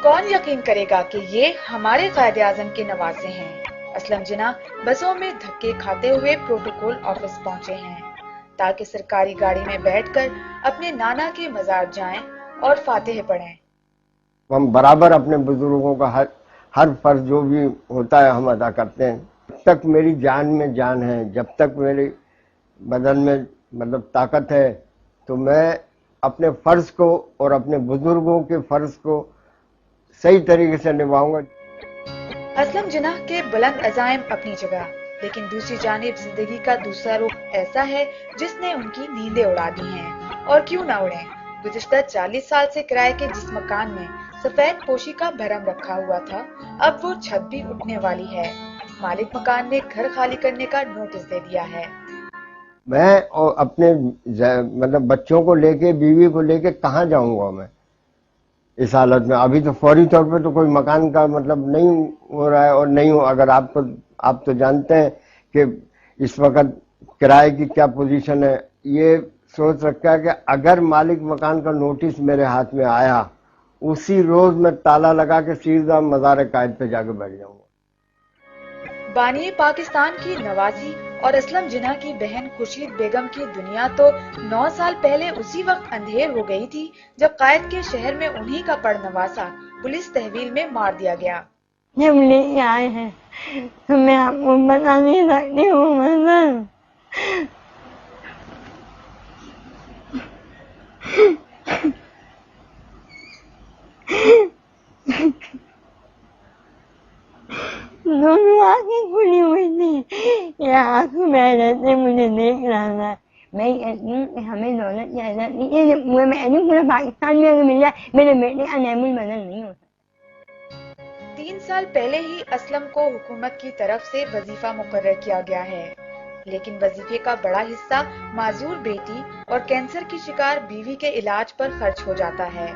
کون یقین کرے گا کہ یہ ہمارے قائد اعظم کے نواسے ہیں؟ اسلم جناح بسوں میں دھکے کھاتے ہوئے پروٹوکول آفس پہنچے ہیں تاکہ سرکاری گاڑی میں بیٹھ کر اپنے نانا کے مزار جائیں اور فاتحے پڑھیں۔ ہم برابر اپنے بزرگوں کا ہر فرض جو بھی ہوتا ہے ہم ادا کرتے ہیں۔ جب تک میری جان میں جان ہے، جب تک میرے بدن میں طاقت ہے، تو میں اپنے فرض کو اور اپنے بزرگوں کے فرض کو صحیح طریقے سے نبھاؤں گا۔ اسلم جناح کے بلند عزائم اپنی جگہ، لیکن دوسری جانب زندگی کا دوسرا رخ ایسا ہے جس نے ان کی نیندیں اڑا دی ہیں، اور کیوں نہ اڑیں۔ گزشتہ 40 سال سے کرائے کے جس مکان میں سفید پوشی کا بھرم رکھا ہوا تھا، اب وہ چھت بھی اٹھنے والی ہے۔ مالک مکان نے گھر خالی کرنے کا نوٹس دے دیا ہے۔ میں اور اپنے بچوں کو لے کے، بیوی کو لے کے کہاں جاؤں گا میں اس حالت میں؟ ابھی تو فوری طور پہ تو کوئی مکان کا نہیں ہو رہا ہے، اور نہیں ہو۔ اگر آپ تو جانتے ہیں کہ اس وقت کرائے کی کیا پوزیشن ہے۔ یہ سوچ رکھا ہے کہ اگر مالک مکان کا نوٹس میرے ہاتھ میں آیا، اسی روز میں تالا لگا کے سیدھا مزار قائد پہ جا کے بیٹھ جاؤں گا۔ بانی پاکستان کی نواسی اور اسلم جناح کی بہن خورشید بیگم کی دنیا تو 9 سال پہلے اسی وقت اندھیر ہو گئی تھی جب قائد کے شہر میں انہی کا پڑ نواسا پولیس تحویل میں مار دیا گیا۔ جب لے کے آئے ہیں تو میں آپ کو بتا نہیں سکتی ہوں۔ دونوں آنکھیں کھلی ہوئی تھی، یہ آنکھوں میں رہتے مجھے دیکھ رہا تھا۔ میں کہتی ہوں کہ ہمیں دولت کی حضرت نہیں ہے، پورے پاکستان میں اگر مل جائے میرے بیٹے کا نعم البدل نہیں ہو سکتا۔ 3 سال پہلے ہی اسلم کو حکومت کی طرف سے وظیفہ مقرر کیا گیا ہے، لیکن وظیفے کا بڑا حصہ معذور بیٹی اور کینسر کی شکار بیوی کے علاج پر خرچ ہو جاتا ہے۔